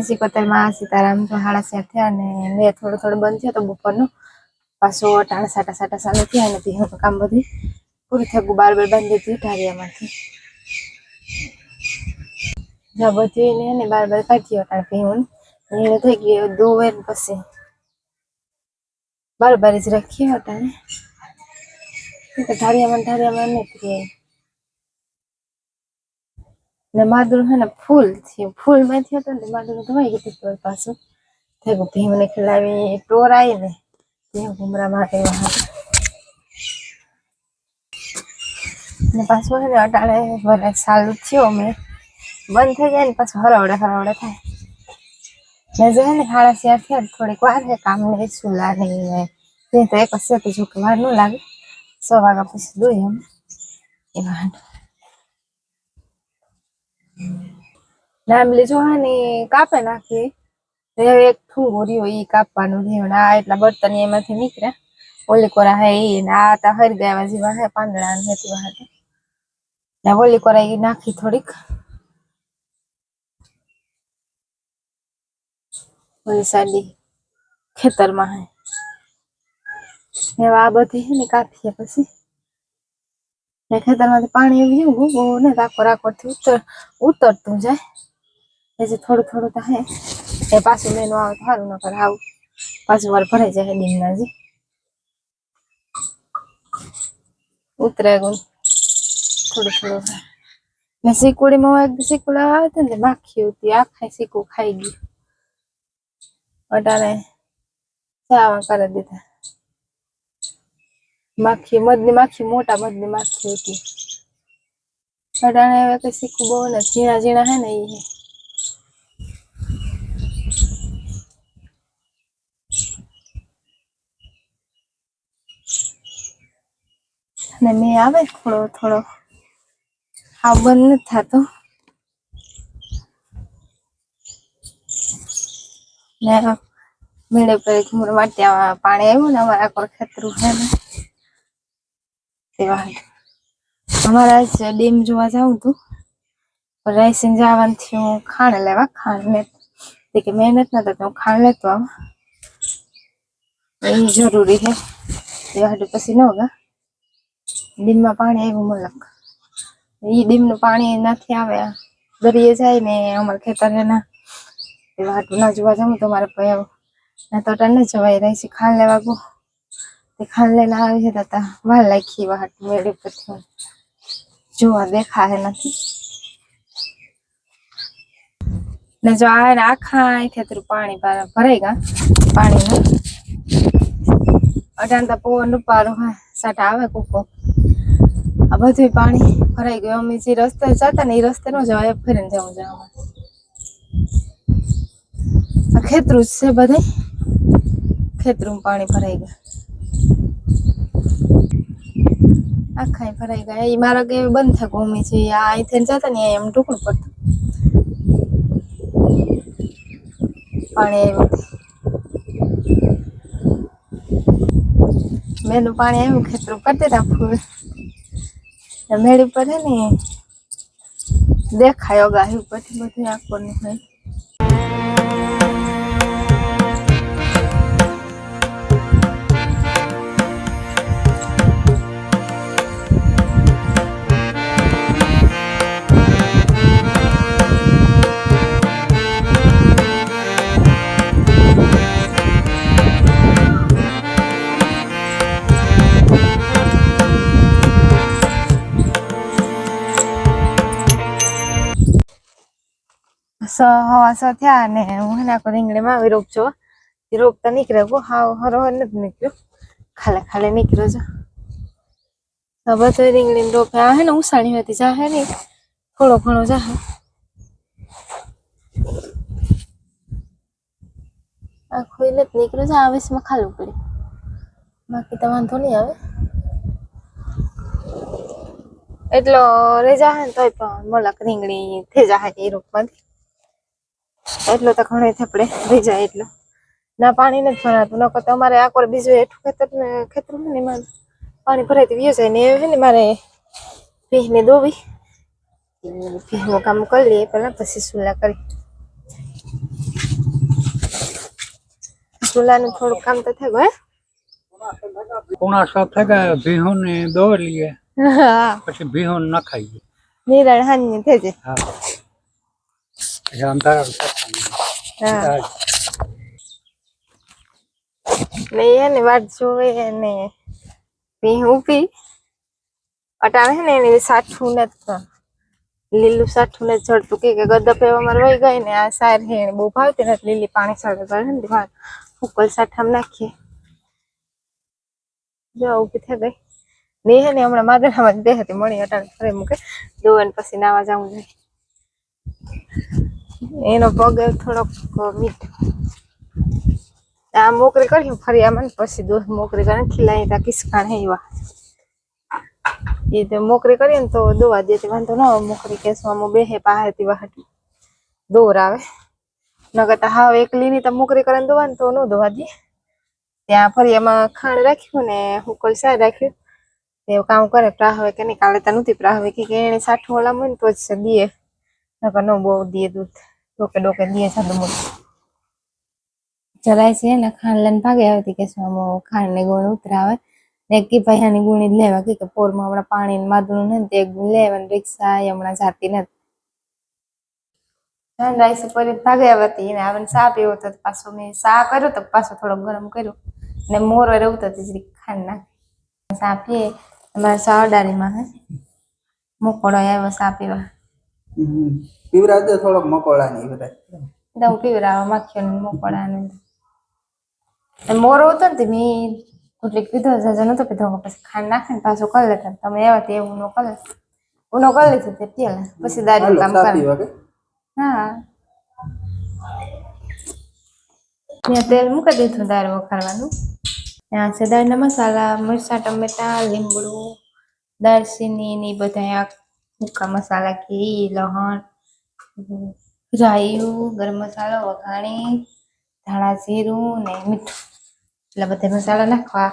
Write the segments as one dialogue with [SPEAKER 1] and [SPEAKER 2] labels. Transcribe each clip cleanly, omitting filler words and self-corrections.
[SPEAKER 1] સિકોતેર માં સીતારામ તો હાડા 7 થયા ને મેં થોડું બંધ થયો તો બપોરનું પાછો ટાણા સાટા ચાલુ થયા નથી હું કામ બધું પૂરું થયું બાર બાંધી દીધી ઢારિયામાંથી જ્યાં બધું ને બાર કાઢી ટાણ હું એને થઈ ગયું દોવેર પછી બાર જ રાખી હતા ને ઢારિયામાં નથી ને માદુર હે ને ફૂલ માંથી હતો ને માદુર ધોવાઈ ગયું પાછું થઈ ગયું ભીમને ખીલાવી ટોર આવી ને ત્યાં ઘુમરા માટે ને પાછું હે ને અટાણે ભલે સારું થયો મેં બંધ થઈ જાય ને પાછું હરવડે થાય ને જો હે ને 4:30 થયા થોડીક વાર હે કામ ને સુલા નહીં તે તો એક જ જો કે વાર ન લાગે 6 વાગ્યા પછી દોઈ એમ એમાં નામલી જો હે ને કાપે નાખી એક ઠુંગો રહ્યો ઈ કાપવાનું રહ્યું આ એટલા બર્તન એમાંથી નીકળ્યા ઓલી કોરા હે ઈ ને આ તા હરી ગયા જેવા હે પાંદડા ને હેતી વાહે ને ઓલી કોરા ઈ નાખી થોડીક ઓલી સાડી ખેતરમાં હે એવા આ બધી હે ને કાપીએ પછી ને ખેતરમાંથી પાણી આવી ગયું બહુ ને રાખોથી ઉતરતું જાય એટલે થોડું તો હે એ પાછું મેનું આવે સારું ન કરે આવું પાછું વાર ભરાઈ જાય ડીમના જી ઉતરે ગયું થોડું ને શીકુડીમાં એક શીકુડા આવે છે ને માખી હતી આખા શીકું ખાઈ ગયું અટાણે ચાવા કરી દીધા માખી મધની માખી મોટા મધની માખી હતી અટાણે હવે કઈ શીકું બહુ ને ઝીણા હે ને ઈ ને મેં આવે થોડો આ બંધ નથી થતો ને મેળે પર ઘૂમર માટે પાણી આવ્યું ને અમારા કોઈ ખેતરું છે ને તેવા અમારા ડેમ જોવા જાઉં તું રાઈસિંગ જવાનું થયું ખાણ લેવા ખાણ ને કે મહેનત ના કરતા હું ખાણ લેતો આવ એ જરૂરી છે એ હાટુ પછી ન હોગા ડીમમાં પાણી આવ્યું મલક ઈ ડીમનું પાણી નથી આવે દરિયે જાય ને અમારા ખેતર ના એવા હાટુ ના જોવા જાઉં તો મારે પયાવ ના તો ન જવાય રહી છે ખાણ લેવા ગો તે ખાણ લઈને આવી હતા વાર લાગી એવા હાટુ મેળી પછી જોવા દેખાય નથી ને જો આ આખા ખેતરું પાણી ભરાઈ ગયા પાણીનું અટાણતા પવન રૂપારો હોય સાટા આવે કૂકો આ બધું પાણી ભરાઈ ગયું અમે જે રસ્તે જતા ને એ રસ્તે ન જવાય ફરીને જવું જવા આ ખેતરું જ છે બધે ખેતરું પાણી ભરાઈ ગયા આખા ભરાઈ ગયા એ મારા કે બંધ થાય ગમી છે આ અહીંથી જતા ને એમ ટુકડું પડતું પાણી આવ્યું મેનું પાણી આવ્યું ખેતરું કરતી હતા ફૂલ મેળ ઉપર હે ને દેખાય અગાહી ઉપરથી બધું આંખોનું હોય હવા થયા ને હું હેના રીંગણીમાં આવી રોપજો રોપતા નીકળે ગો હાવ હરો નથી નીકળ્યો ખાલે નીકળ્યો છે હવે તો રીંગણી રોપ્યા હે ને ઉસાણી હતી જાહે ને થોડો ઘણો જાહે આખો નથી નીકળ્યો છે આવેશમાં ખાલું પડ્યું બાકી તો વાંધો નહીં આવે એટલો રેજા હે ને તોય પણ મલક રીંગણી થઈ જાય એ રોપમાંથી એટલો તો ઘણો થપડે રહી જાય એટલો ના પાણી નથી ભરાતું ન કરતા અમારે આકોર બીજું હેઠું ખેતરું ને એમાં પાણી ભરાય વ્યુ જાય ને એ ને મારે ભીને દોવી ભીનું કામ કરી લઈએ પેલા પછી સુલા કરી ચૂલાનું થોડું કામ તો થઈ ગયું
[SPEAKER 2] પોણા 7 થઈ ગયા ભીહું ને દોરી લઈએ
[SPEAKER 1] હા
[SPEAKER 2] પછી ભીહું નખાઈએ
[SPEAKER 1] નિરાળ હાની થઈ જાય
[SPEAKER 2] હા પછી અંધારા
[SPEAKER 1] હા ને એને વાટ જોવે ને ભીહું પી અટાણે હે ને એની સાઠું ને લીલું સાઠું ને ઝડતું કે ગદ્દા પેવા માર વહી ગઈ ને આ સાર હે બહુ ભાવતી ને લીલી પાણી સાડે કરે ને વાત ઉકલ સાઠામ નાખીએ જો ઉભી થઈ ગઈ ને હે ને હમણાં માદરામાં જ બેહતી મળી અટાણે ફરે મૂકે દોવાને પછી નાવા જાવું જોઈએ એનો પગ થોડોક મીઠો આ મોકરી કર્યું ફરી આમાં પછી દોસ્ત મોકરી કરે ખીલાઈ તા કિસકાણ હે એવા એ તો મોકરી કરીએ ને તો દોવા દેતી વાંધો ન આવે મોકરી કેસવામાં બેહે પાહેતી વાહટ દોર આવે નકર તો હાવ એકલી ની તો મોકરી કરે દોવા ને તો ન દોવા દે ત્યાં ફરી એમાં ખાંડ રાખ્યું ને હુકલ સાર રાખ્યું તે કામ કરે પ્રાહવે કે નહીં કાલે તો નથી પ્રાહવે કે એને સાઠું ઓલા હોય ને તો જ દીએ નકર ન બહુ દીએ દૂધ ડોકે ડોકે દીએ સાદું મોટું ચલાય છે ને ખાંડ લઈને ભાગે આવતી કેસવામાં ખાંડ ને ગુણ ઉતરાવે એક કી પૈસાની ગુણી જ લેવા કે પોરમાં હમણાં પાણી માદું ને તે ગુણ લેવાનું રિક્ષા હમણાં જાતી નથી રાઈસ પર ભાગે આવતી એને આવે સા પીવો તો પાછું મેં સા કર્યો તો પાછું થોડોક ગરમ કર્યું ને મોરો રહેવું તો જરી ખાંડ નાખી સા પીએ અમારે સાવડારીમાં હે મોકોળો આવ્યો સા પીવા
[SPEAKER 3] પીવરાજ દે થોડોક મકોડા ની બધા
[SPEAKER 1] દઉં પીવરાવા માખ્યો ને મોકોળા ને મોરો હતો ને મેં કુટલીક પીધો જાજો નતો પીધો પછી ખાંડ નાખીને પાછું કરી લેતા તમે એવા તે એવું ન કરે ઉનો કરી લીધું તે પેલા પછી દારૂ કામ કરે હા ત્યાં તેલ મૂકી દીધું દાળ વઘારવાનું ત્યાં છે દાળના મસાલા મરચાં ટમેટા લીમડું દાળચીની ને બધા સૂકા મસાલા ઘી લહણ રાયું ગરમ મસાલો વઘાણી ધાણા જીરું ને મીઠું એટલે બધા મસાલા નાખવા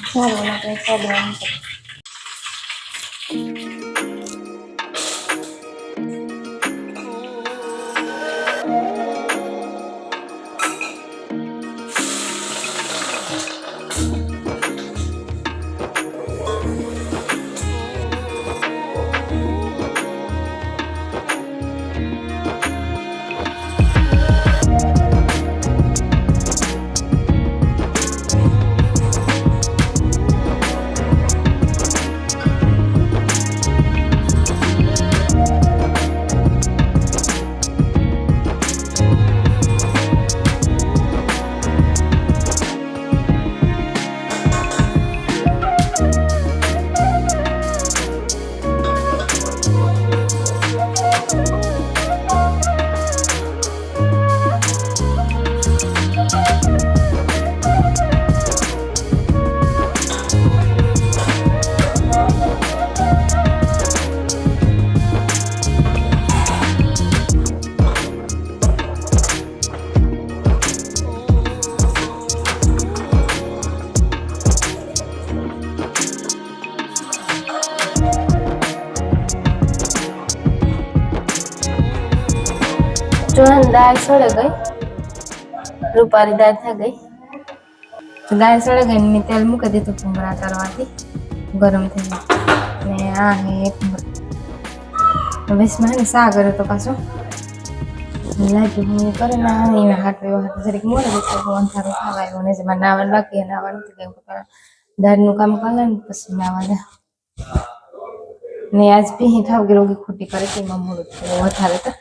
[SPEAKER 1] સારું આપણે સાદવાનું જો દાળ સળે ગઈ રૂપારી દાળ થઈ ગઈ દાળ સળે ગઈ ને તેલ મૂકી દીધું ભૂંગળા તરવાથી ગરમ થઈ ગયું ને આ હે વેસમાં ને સા કર્યો તો પાછું લાગ્યું હું કરે ના એના હાથ જરીક મોડે અંધારું ખાવા આવ્યો ને જેમાં નાવાનું બાકી નાવાનું દાળનું કામ કરે ને પછી નાવા દે ને આજ પીહી થાવ કે રોગી ખોટી કરે તેમાં મોડું થયું વધારે તો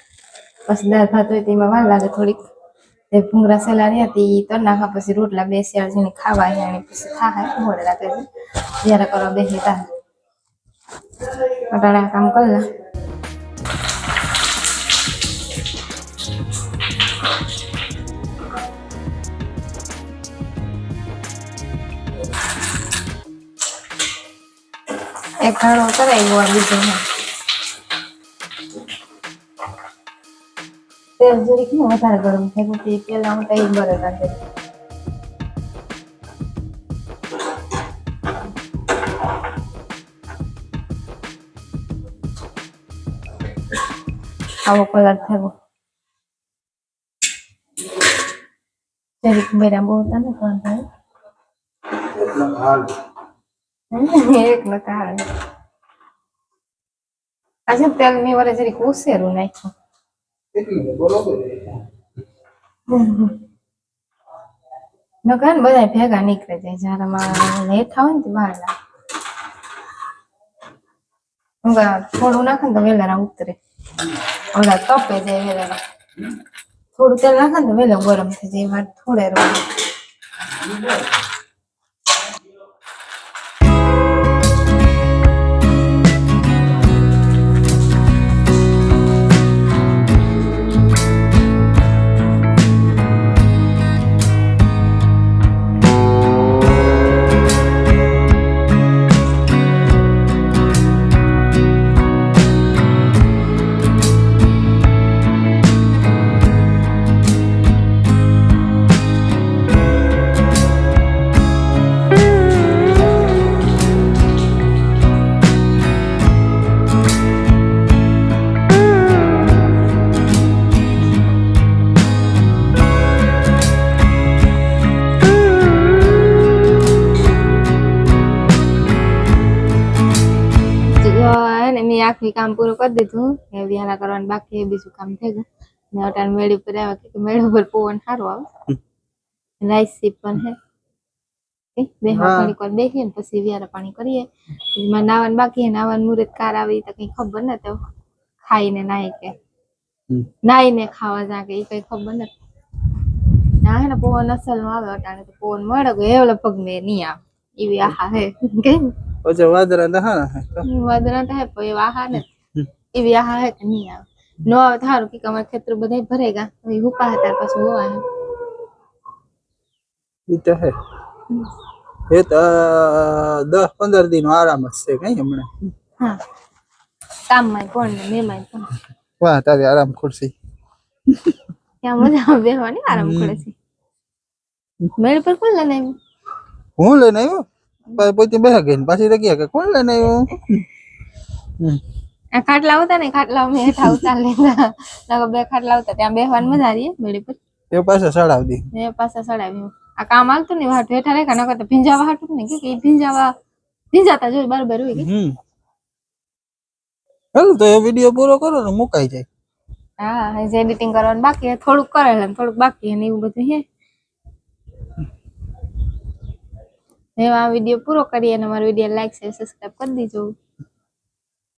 [SPEAKER 1] પછી દાળ ભાત હોય તેમાં વાર લાગે થોડીક તે ભૂંગળા સેલા રહ્યા હતી તો નાખા પછી રોટલા બે શિયાળ જેને ખાવા અને પછી થાય મોડે રાખે છે જ્યારે કરવા બેસી તા અટાણે કામ કરલા એક ઘણો કરાઈ ગયો બીજો તેલ જરીક ને વધારે ગરમ થઈ ગયું તે પેલા હું તઈ બરે રાખે આવો કલર થયો જરીક મેરા બહુ હતા ને કોણ ભાઈ
[SPEAKER 3] એટલો હાલ
[SPEAKER 1] એક નો કારણ આજે તેલ ની વરે જરીક ઉસેરું નાખ્યું
[SPEAKER 3] એટલું બરોબર
[SPEAKER 1] નકર બધા ભેગા નીકળે જાય જયારે મારા લેઠા હોય ને તે બહાર લાગે થોડું નાખે ને તો વેલારા ઉતરે ઓલા તપે જાય વેલારા થોડું તેલ નાખે ને તો વેલો ગરમ થઈ જાય વાત થોડે રહે મેં આખી કામ પૂરું કરી દીધું એ વિહારા કરવાનું બાકી બીજું કામ થઈ ગયું ને અટાણ મેળ ઉપર આવ્યા કે મેળ ઉપર પવન સારું આવે રાઈસ સીપ પણ હે બેહવા ઘણી વાર બેસીએ ને પછી વિહારા પાણી કરીએ એમાં નાવાનું બાકી નાવાનું મુહૂર્ત કાર આવે તો કઈ ખબર ન તો ખાઈને નાય કે નાઈને ખાવા જા કે એ કઈ ખબર નથી ના હે ને પવન અસલ નો આવે અટાણે તો પવન મળે ગયો એવલો પગ મેં નહીં આવે એવી આહા હે કે
[SPEAKER 3] પછી વાદરા દહાના
[SPEAKER 1] વાદળા તો હે પણ એવા આહા ને એવી આહા હે કે નહીં આવે નો આવે તો સારું કે અમારા ખેતર બધા ભરેગા હવે હુકા હતા પછી હોવા હે
[SPEAKER 3] ઈ તો હે એ તો 10-15 દિન આરામ જ છે કઈ હમણાં
[SPEAKER 1] હા કામમાં કોણ ને મેમાં કોણ
[SPEAKER 3] વાહ તારી આરામ ખુરશી
[SPEAKER 1] ત્યાં મજા આવે બેહવાની આરામ કરે છે મેળ પર કોણ લઈને આવ્યું
[SPEAKER 3] હું લઈને આવ્યો પછી બેહા ગઈ પાછી તો ગયા કે કોણ લઈને આવ્યો
[SPEAKER 1] આ ખાટલા આવતા ને ખાટલા મેં હેઠા ઉતાર લીધા નકર બે ખાટલા આવતા ત્યાં બેહવાની મજા આવી મેળી પર
[SPEAKER 3] એ પાછા સડાવી દી
[SPEAKER 1] એ પાછા સડાવ્યું આ કામ હાલતું ને વાટ હેઠા રેખા નકર તો ભીંજાવા હાટું ને કે ભીંજાતા જોઈ બરાબર હોય કે
[SPEAKER 3] હાલ તો એ વિડિયો પૂરો કરો ને મુકાઈ જાય
[SPEAKER 1] હા હજી એડિટિંગ કરવાનું બાકી હે થોડુંક કરેલું ને થોડુંક બાકી હે ને એવું બધું હે હવે આ વિડિયો પૂરો કરીએ અને મારો વિડિયો લાઈક શેર સબસ્ક્રાઇબ કરી દીજો